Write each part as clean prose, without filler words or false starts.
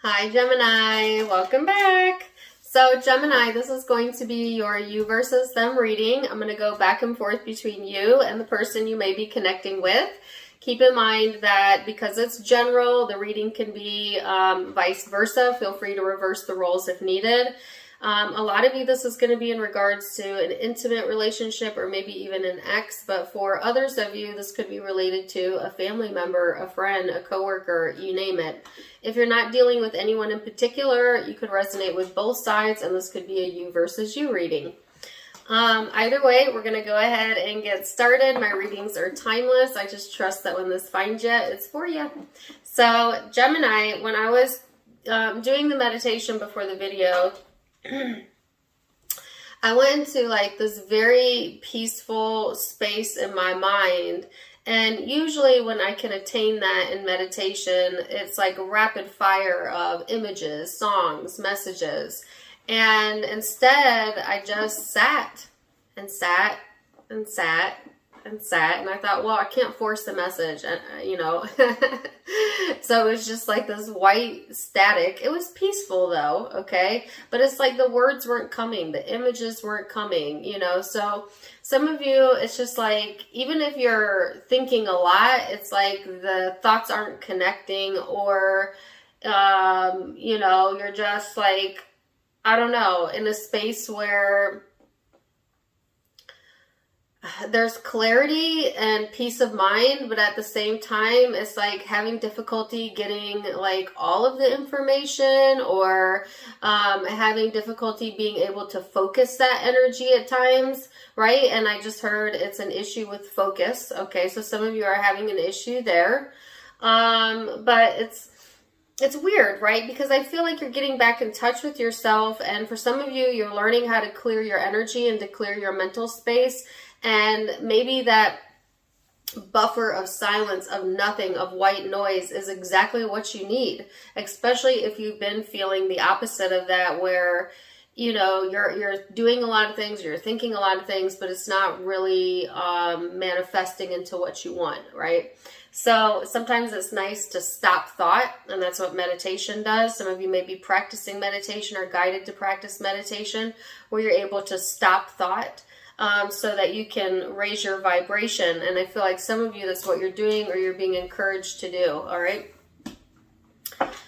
Hi Gemini, welcome back. So Gemini, this is going to be your you versus them reading. I'm going to go back and forth between you and the person you may be connecting with. Keep in mind that because it's general, the reading can be vice versa. Feel free to reverse the roles if needed. A lot of you, this is going to be in regards to an intimate relationship or maybe even an ex, but for others of you, this could be related to a family member, a friend, a coworker, you name it. If you're not dealing with anyone in particular, you could resonate with both sides, and this could be a you versus you reading. Either way, we're going to go ahead and get started. My readings are timeless. I just trust that when this finds you, it's for you. So Gemini, when I was doing the meditation before the video, I went into like this very peaceful space in my mind, and usually when I can attain that in meditation, it's like a rapid fire of images, songs, messages, and instead I just sat and sat and sat and sat, and I thought, well, I can't force the message, and so it was just like this white static. It was peaceful though, okay, but it's like the words weren't coming, the images weren't coming, so some of you, it's just like, even if you're thinking a lot, it's like the thoughts aren't connecting, or you're just like, I don't know, in a space where there's clarity and peace of mind, but at the same time, it's like having difficulty getting like all of the information, or having difficulty being able to focus that energy at times, right? And I just heard it's an issue with focus. Okay, so some of you are having an issue there, but it's weird, right? Because I feel like you're getting back in touch with yourself, and for some of you, you're learning how to clear your energy and to clear your mental space. And maybe that buffer of silence, of nothing, of white noise is exactly what you need, especially if you've been feeling the opposite of that, where you're doing a lot of things, you're thinking a lot of things, but it's not really manifesting into what you want, right? So sometimes it's nice to stop thought, and that's what meditation does. Some of you may be practicing meditation or guided to practice meditation, where you're able to stop thought, so that you can raise your vibration. And I feel like some of you, that's what you're doing, or you're being encouraged to do. All right.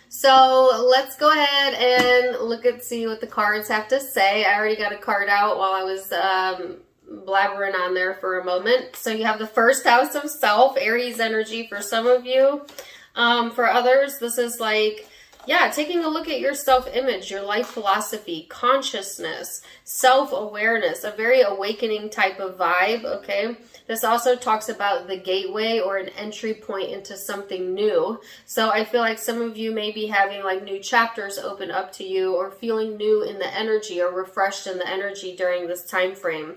So let's go ahead and see what the cards have to say. I already got a card out while I was blabbering on there for a moment. So you have the first house of self, Aries energy for some of you. For others, this is like, taking a look at your self-image, your life philosophy, consciousness, self-awareness, a very awakening type of vibe, okay? This also talks about the gateway, or an entry point into something new. So I feel like some of you may be having like new chapters open up to you, or feeling new in the energy, or refreshed in the energy during this time frame.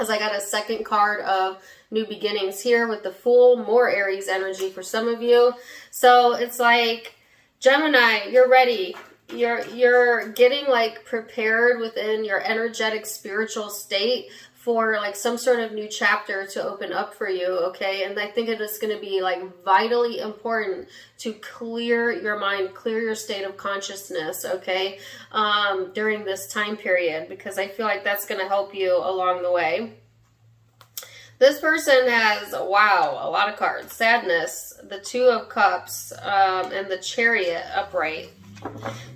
As I got a second card of new beginnings here with the Fool, more Aries energy for some of you. So it's like, Gemini, you're ready. You're getting like prepared within your energetic spiritual state for like some sort of new chapter to open up for you, okay? And I think it is going to be like vitally important to clear your mind, clear your state of consciousness, okay, during this time period, because I feel like that's going to help you along the way. This person has, wow, a lot of cards. Sadness, the Two of Cups, and the Chariot upright.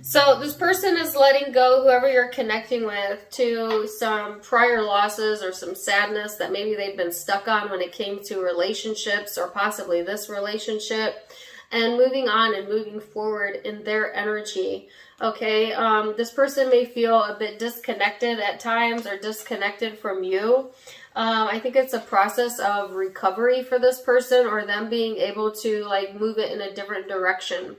So this person is letting go, whoever you're connecting with, to some prior losses or some sadness that maybe they've been stuck on when it came to relationships, or possibly this relationship, and moving on and moving forward in their energy. Okay, this person may feel a bit disconnected at times, or disconnected from you. I think it's a process of recovery for this person, or them being able to like move it in a different direction.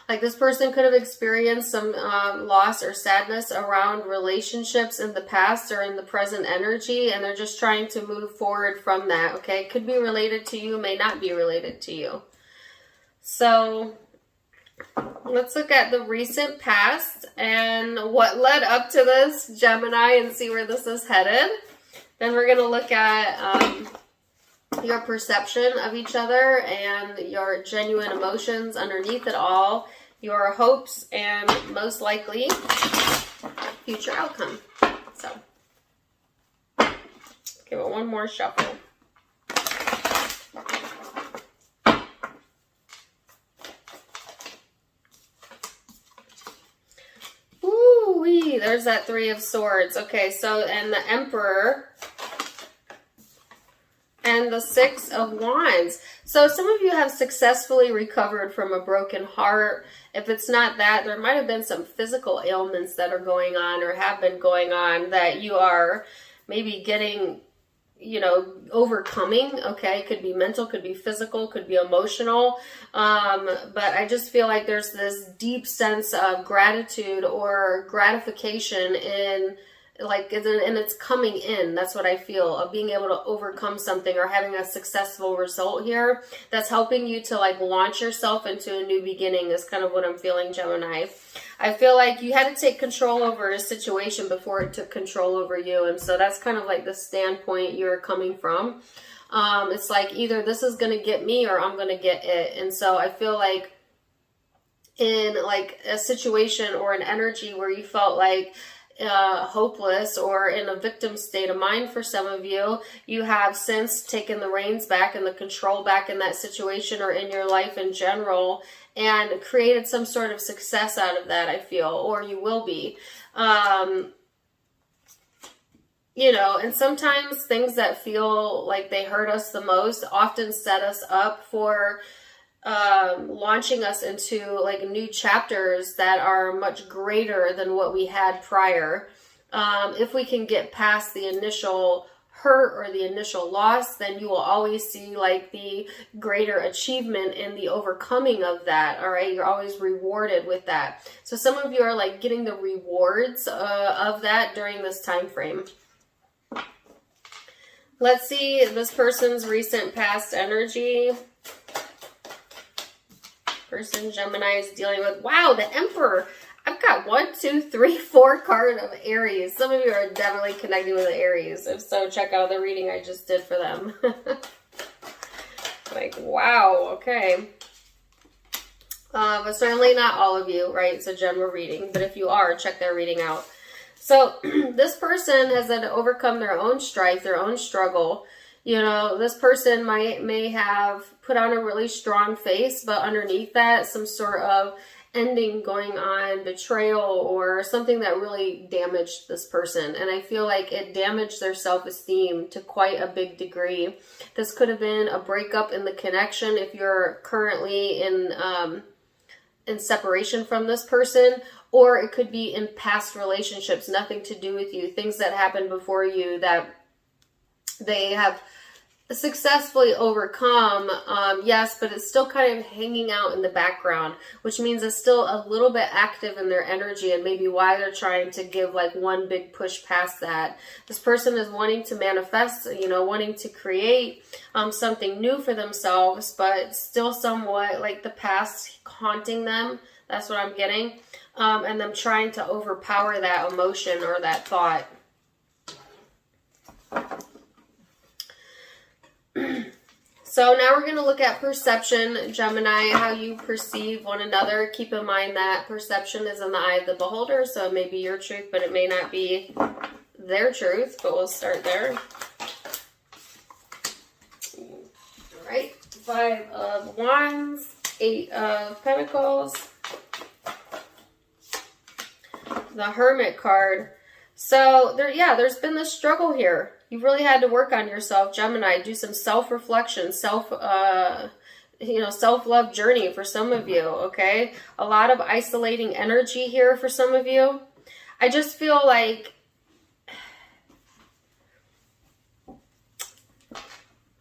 Like this person could have experienced some loss or sadness around relationships in the past or in the present energy, and they're just trying to move forward from that, okay? It could be related to you, may not be related to you. So let's look at the recent past and what led up to this, Gemini, and see where this is headed. Then we're going to look at your perception of each other and your genuine emotions underneath it all. your hopes and most likely future outcome. So give it one more shuffle. Ooh-wee, there's that Three of Swords. Okay, so, and the Emperor and the Six of Wands. So some of you have successfully recovered from a broken heart. If it's not that, there might have been some physical ailments that are going on or have been going on that you are maybe getting, you know, overcoming. Okay, could be mental, could be physical, could be emotional. But I just feel like there's this deep sense of gratitude or gratification in, like, and it's coming in. That's what I feel, of being able to overcome something or having a successful result here that's helping you to like launch yourself into a new beginning is kind of what I'm feeling, Gemini. I feel like you had to take control over a situation before it took control over you. And so that's kind of like the standpoint you're coming from. It's like either this is going to get me or I'm going to get it. And so I feel like in like a situation or an energy where you felt like hopeless or in a victim state of mind for some of you, you have since taken the reins back and the control back in that situation or in your life in general and created some sort of success out of that, I feel, or you will be. You know, and sometimes things that feel like they hurt us the most often set us up for launching us into like new chapters that are much greater than what we had prior. If we can get past the initial hurt or the initial loss, then you will always see like the greater achievement in the overcoming of that. All right, you're always rewarded with that. So some of you are like getting the rewards of that during this time frame. Let's see this person's recent past energy. Person Gemini is dealing with, wow, the Emperor. I've got 1, 2, 3, 4 card of Aries. Some of you are definitely connecting with the Aries. If so, check out the reading I just did for them. Like, wow, okay. But certainly not all of you, right? It's a general reading. But if you are, check their reading out. So this person has had to overcome their own strife, their own struggle. You know, this person may have put on a really strong face, but underneath that, some sort of ending going on, betrayal, or something that really damaged this person. And I feel like it damaged their self-esteem to quite a big degree. This could have been a breakup in the connection if you're currently in separation from this person, or it could be in past relationships, nothing to do with you, things that happened before you that they have successfully overcome, yes, but it's still kind of hanging out in the background, which means it's still a little bit active in their energy, and maybe why they're trying to give like one big push past that. This person is wanting to manifest, you know, wanting to create something new for themselves, but still somewhat like the past haunting them. That's what I'm getting. And them trying to overpower that emotion or that thought. So now we're going to look at perception, Gemini, how you perceive one another. Keep in mind that perception is in the eye of the beholder, so it may be your truth, but it may not be their truth, but we'll start there. All right, 5 of Wands, 8 of Pentacles, the Hermit card. So there's been this struggle here. You've really had to work on yourself, Gemini. Do some self-reflection, self-love journey for some of you, okay? A lot of isolating energy here for some of you. I just feel like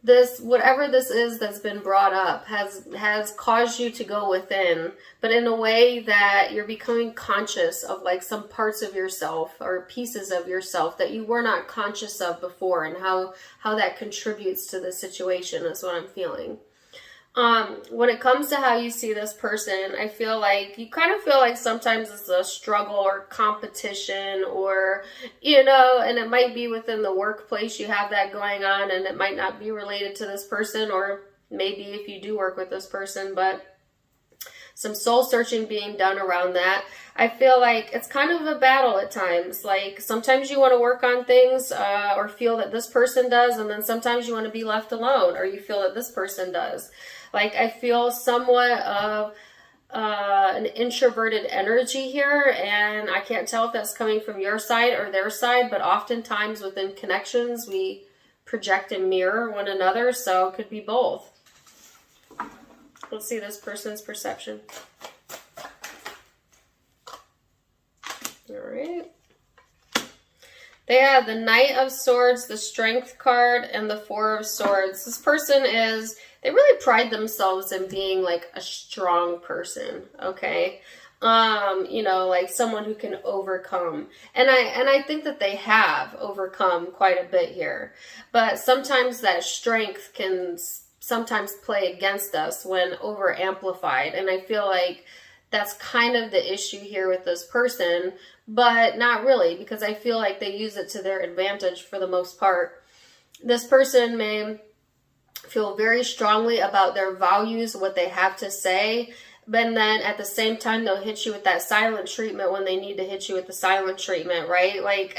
this, whatever this is that's been brought up, has caused you to go within, but in a way that you're becoming conscious of like some parts of yourself or pieces of yourself that you were not conscious of before, and how that contributes to the situation is what I'm feeling. When it comes to how you see this person, I feel like you kind of feel like sometimes it's a struggle or competition, or, you know, and it might be within the workplace you have that going on, and it might not be related to this person, or maybe if you do work with this person, but some soul searching being done around that. I feel like it's kind of a battle at times. Like sometimes you want to work on things or feel that this person does, and then sometimes you want to be left alone or you feel that this person does. Like I feel somewhat of an introverted energy here, and I can't tell if that's coming from your side or their side, but oftentimes within connections we project and mirror one another, so it could be both. Let's see this person's perception. All right. They have the Knight of Swords, the Strength card, and the Four of Swords. This person they really pride themselves in being like a strong person, okay? You know, like someone who can overcome. And I think that they have overcome quite a bit here. But sometimes that strength can sometimes play against us when over amplified. And I feel like that's kind of the issue here with this person, but not really, because I feel like they use it to their advantage for the most part. This person may feel very strongly about their values, what they have to say, but then at the same time, they'll hit you with that silent treatment when they need to hit you with the silent treatment, right? Like,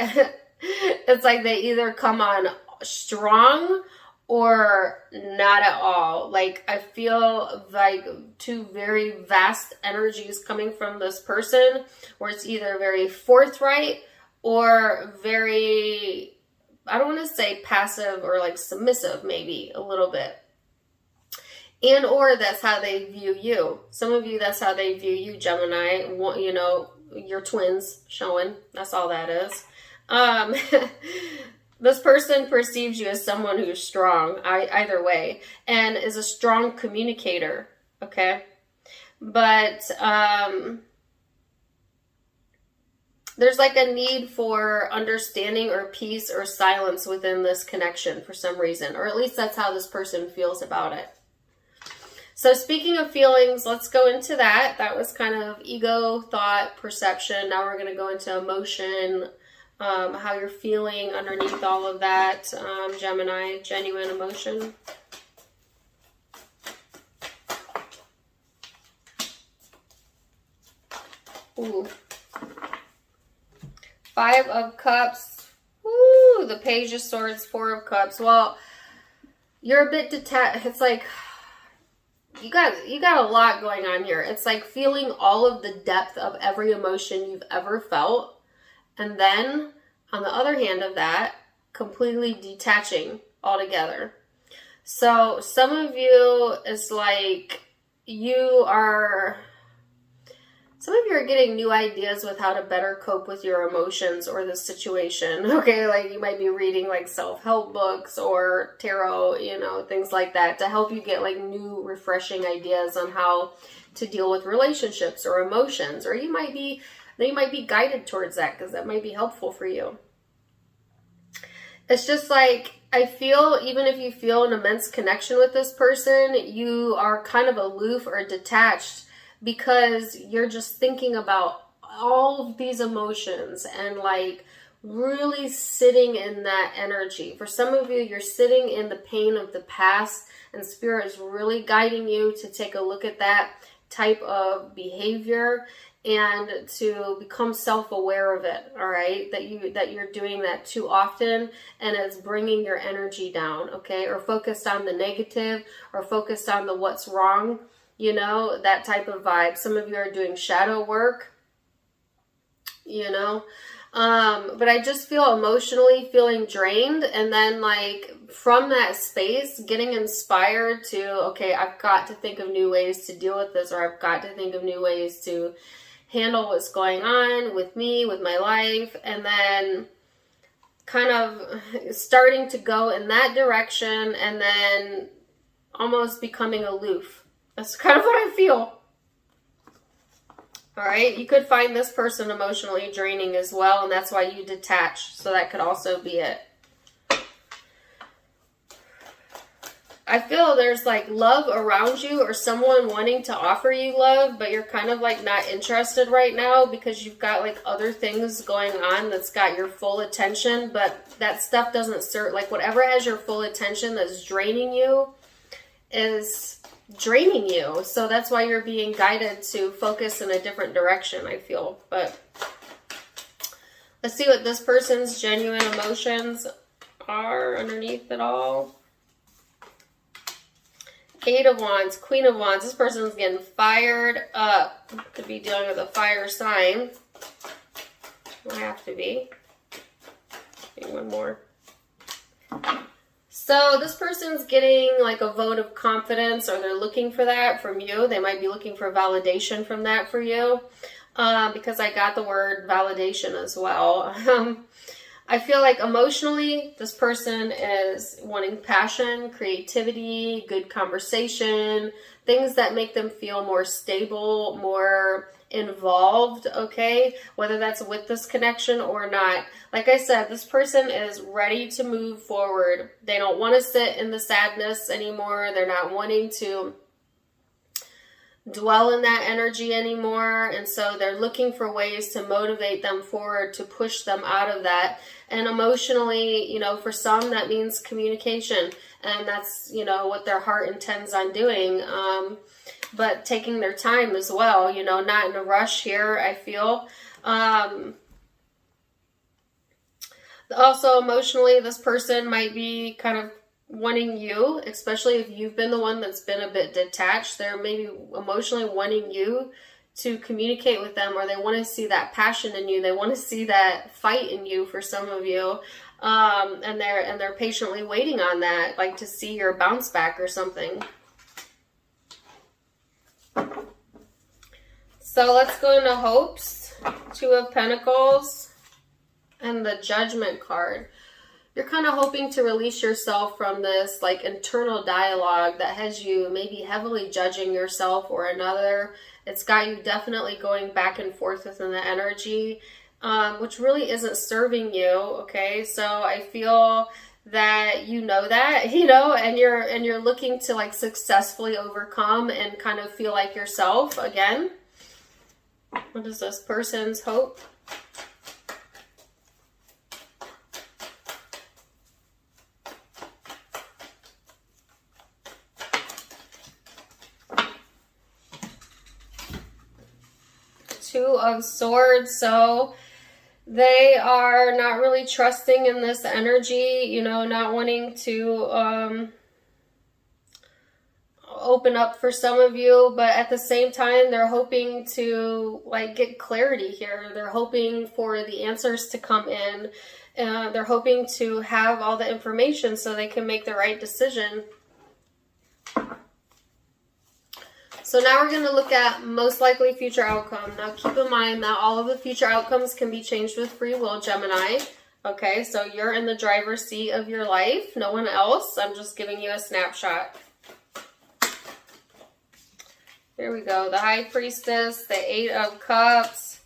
it's like they either come on strong or not at all. Like, I feel like two very vast energies coming from this person, where it's either very forthright or very, I don't want to say passive or like submissive, maybe a little bit. And or that's how they view you. Some of you, that's how they view you, Gemini. You know, your twins showing. That's all that is. This person perceives you as someone who's strong, either way, and is a strong communicator, okay? But there's like a need for understanding or peace or silence within this connection for some reason, or at least that's how this person feels about it. So speaking of feelings, let's go into that. That was kind of ego, thought, perception. Now we're going to go into emotion, how you're feeling underneath all of that, Gemini, genuine emotion. Ooh. Five of Cups. Ooh, the Page of Swords, Four of Cups. Well, you're a bit detached. It's like you got a lot going on here. It's like feeling all of the depth of every emotion you've ever felt. And then, on the other hand of that, completely detaching altogether. So, some of you is like, some of you are getting new ideas with how to better cope with your emotions or the situation. Okay, like you might be reading like self-help books or tarot, you know, things like that to help you get like new, refreshing ideas on how to deal with relationships or emotions. Or you might be guided towards that because that might be helpful for you. It's just like, I feel even if you feel an immense connection with this person, you are kind of aloof or detached because you're just thinking about all of these emotions and like really sitting in that energy. For some of you, you're sitting in the pain of the past, and Spirit is really guiding you to take a look at that type of behavior and to become self-aware of it, all right? That you're doing that too often and it's bringing your energy down, okay? Or focused on the negative or focused on the what's wrong, you know, that type of vibe. Some of you are doing shadow work, you know? But I just feel emotionally feeling drained, and then like from that space getting inspired to, okay, I've got to think of new ways to deal with this, or I've got to think of new ways to handle what's going on with me, with my life, and then kind of starting to go in that direction and then almost becoming aloof. That's kind of what I feel. All right, you could find this person emotionally draining as well, and that's why you detach. So that could also be it. I feel there's like love around you or someone wanting to offer you love, but you're kind of like not interested right now because you've got like other things going on that's got your full attention, but that stuff doesn't serve, like whatever has your full attention that's draining you is draining you. So that's why you're being guided to focus in a different direction, I feel. But let's see what this person's genuine emotions are underneath it all. 8 of Wands, Queen of Wands. This person's getting fired up. Could be dealing with a fire sign. Might have to be. Maybe one more. So this person's getting like a vote of confidence, or they're looking for that from you. They might be looking for validation from that for you, because I got the word validation as well. I feel like emotionally, this person is wanting passion, creativity, good conversation, things that make them feel more stable, more involved, okay? Whether that's with this connection or not. Like I said, this person is ready to move forward. They don't want to sit in the sadness anymore. They're not wanting to dwell in that energy anymore, and so they're looking for ways to motivate them forward, to push them out of that. And emotionally, you know, for some that means communication, and that's, you know, what their heart intends on doing, but taking their time as well, you know, not in a rush here, I feel. Also emotionally, this person might be kind of wanting you, especially if you've been the one that's been a bit detached. They're maybe emotionally wanting you to communicate with them, or they want to see that passion in you. They want to see that fight in you for some of you. And they're patiently waiting on that, like to see your bounce back or something. So let's go into hopes. 2 of Pentacles and the Judgment card. You're kind of hoping to release yourself from this like internal dialogue that has you maybe heavily judging yourself or another. It's got you definitely going back and forth within the energy, which really isn't serving you, okay? So I feel that you know that, you know, and you're looking to like successfully overcome and kind of feel like yourself again. What is this person's hope? Two of Swords. So they are not really trusting in this energy, you know, not wanting to open up for some of you, but at the same time they're hoping to like get clarity here. They're hoping for the answers to come in. They're hoping to have all the information so they can make the right decision. So now we're going to look at most likely future outcome. Now keep in mind that all of the future outcomes can be changed with free will, Gemini. Okay, so you're in the driver's seat of your life, no one else. I'm just giving you a snapshot. Here we go. The High Priestess, the 8 of Cups.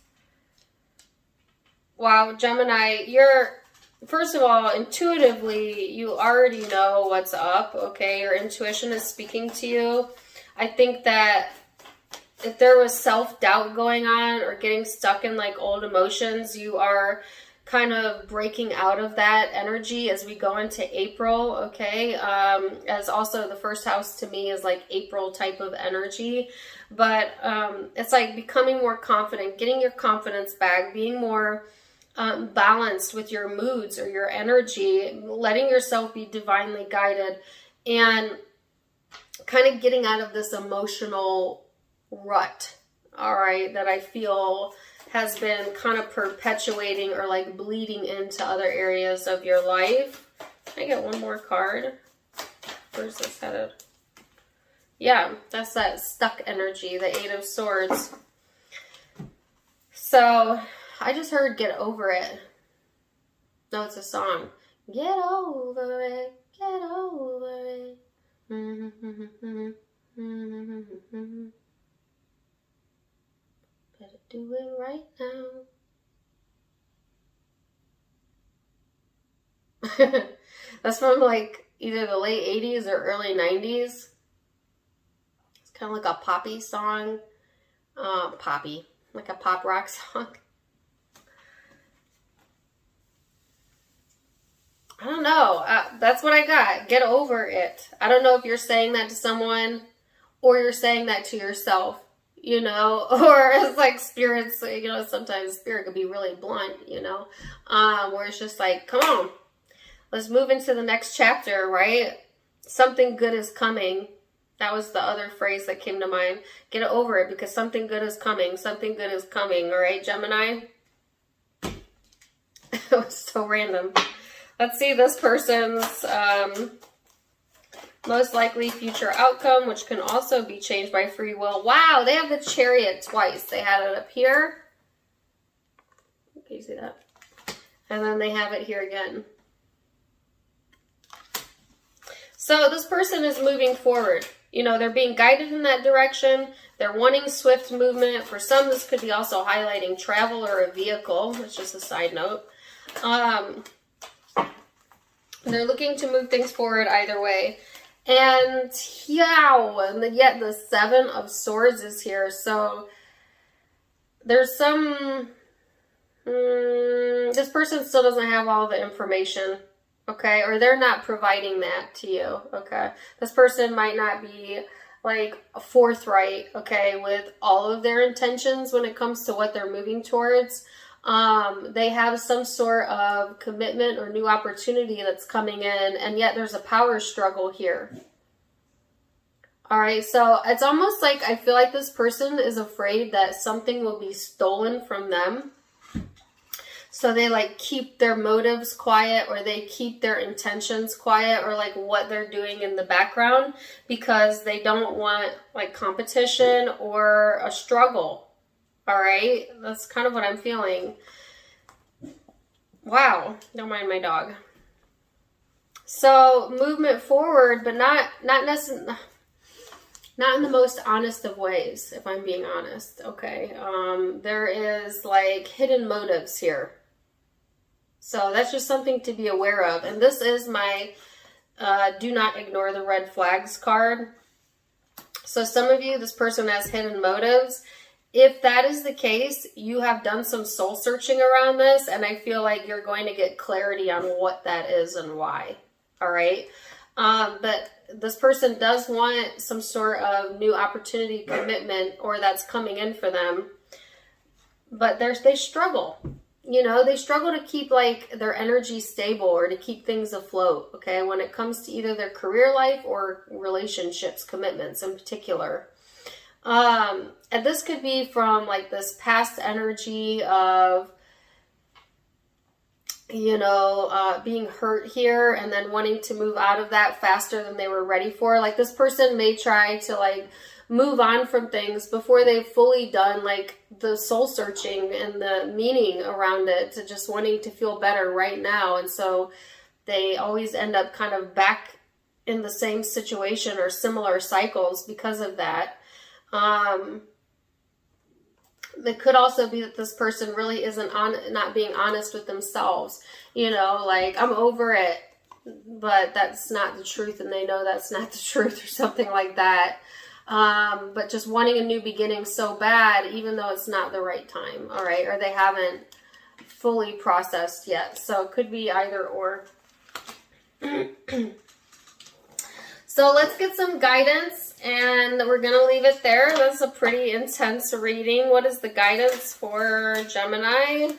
Wow, Gemini, you're, first of all, intuitively, you already know what's up, okay? Your intuition is speaking to you. I think that if there was self-doubt going on or getting stuck in like old emotions, you are kind of breaking out of that energy as we go into April, okay? As also the first house to me is like April type of energy, but it's like becoming more confident, getting your confidence back, being more balanced with your moods or your energy, letting yourself be divinely guided, and kind of getting out of this emotional rut, all right, that I feel has been kind of perpetuating or like bleeding into other areas of your life. Can I get one more card? Where's this headed? Yeah, that's that stuck energy, the 8 of Swords. So I just heard get over it. No, it's a song. Get over it, get over it. Better do it right now. That's from like either the late 80s or early 90s. It's kind of like a poppy song. Poppy. Like a pop rock song. I don't know. That's what I got. Get over it. I don't know if you're saying that to someone or you're saying that to yourself, you know, or it's like spirits, you know, sometimes spirit could be really blunt, you know, where it's just like, come on, let's move into the next chapter, right? Something good is coming. That was the other phrase that came to mind. Get over it, because something good is coming. Something good is coming, all right, Gemini? It was so random. Let's see this person's most likely future outcome, which can also be changed by free will. Wow, they have the Chariot twice. They had it up here. Can you see that? And then they have it here again. So this person is moving forward. You know, they're being guided in that direction. They're wanting swift movement. For some, this could be also highlighting travel or a vehicle. It's just a side note. They're looking to move things forward either way. And yeah, and yet the Seven of Swords is here. So there's some... this person still doesn't have all the information. Okay, or they're not providing that to you, okay? This person might not be, like, forthright, okay, with all of their intentions when it comes to what they're moving towards. They have some sort of commitment or new opportunity that's coming in, and yet there's a power struggle here. All right, so it's almost like I feel like this person is afraid that something will be stolen from them. So they like keep their motives quiet, or they keep their intentions quiet, or like what they're doing in the background, because they don't want like competition or a struggle. All right. That's kind of what I'm feeling. Wow. Don't mind my dog. So movement forward, but not necessarily, not in the most honest of ways, if I'm being honest. Okay. There is like hidden motives here. So that's just something to be aware of. And this is my do not ignore the red flags card. So some of you, this person has hidden motives. If that is the case, you have done some soul searching around this, and I feel like you're going to get clarity on what that is and why. All right. But this person does want some sort of new opportunity, commitment, or that's coming in for them. But they struggle. You know, they struggle to keep like their energy stable or to keep things afloat, okay, when it comes to either their career life or relationships, commitments in particular. And this could be from like this past energy of, you know, being hurt here and then wanting to move out of that faster than they were ready for. Like this person may try to like move on from things before they've fully done like the soul searching and the meaning around it, to just wanting to feel better right now. And so they always end up kind of back in the same situation or similar cycles because of that. It could also be that this person really isn't not being honest with themselves. You know, like, I'm over it, but that's not the truth, and they know that's not the truth, or something like that. But just wanting a new beginning so bad, even though it's not the right time, all right? Or they haven't fully processed yet. So it could be either or. So let's get some guidance, and we're going to leave it there. That's a pretty intense reading. What is the guidance for Gemini?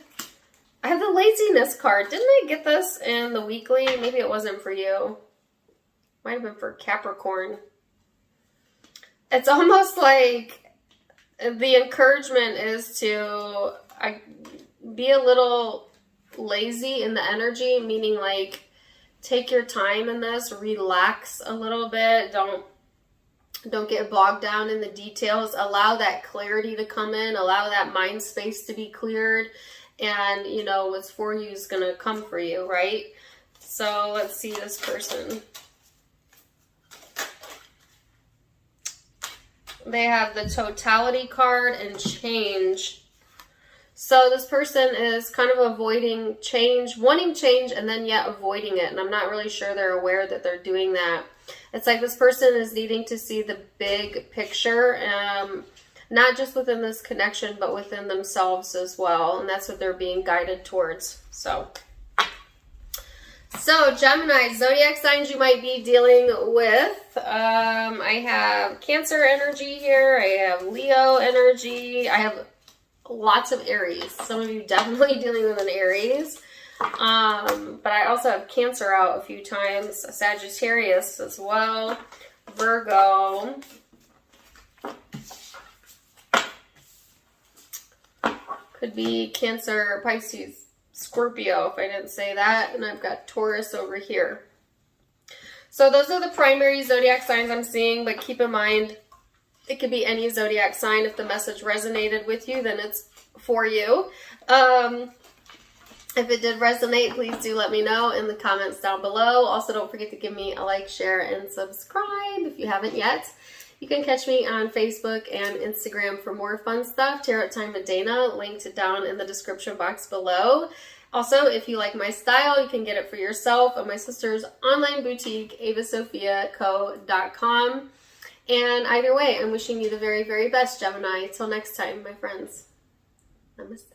I have the laziness card. Didn't I get this in the weekly? Maybe it wasn't for you. Might have been for Capricorn. It's almost like the encouragement is to be a little lazy in the energy, meaning like take your time in this, relax a little bit. Don't get bogged down in the details. Allow that clarity to come in. Allow that mind space to be cleared. And, you know, what's for you is going to come for you, right? So let's see this person. They have the totality card and change. So this person is kind of avoiding change, wanting change, and then yet avoiding it. And I'm not really sure they're aware that they're doing that. It's like this person is needing to see the big picture, not just within this connection, but within themselves as well. And that's what they're being guided towards. So So, Gemini, zodiac signs you might be dealing with. I have Cancer energy here. I have Leo energy. I have lots of Aries. Some of you definitely dealing with an Aries. But I also have Cancer out a few times. Sagittarius as well. Virgo. Could be Cancer, Pisces, Scorpio, if I didn't say that. And I've got Taurus over here. So those are the primary zodiac signs I'm seeing, but keep in mind, it could be any zodiac sign. If the message resonated with you, then it's for you. If it did resonate, please do let me know in the comments down below. Also, don't forget to give me a like, share, and subscribe if you haven't yet. You can catch me on Facebook and Instagram for more fun stuff. Tarot Time with Dana, linked down in the description box below. Also, if you like my style, you can get it for yourself at my sister's online boutique, avasophiaco.com. And either way, I'm wishing you the very, very best, Gemini. Till next time, my friends. Namaste.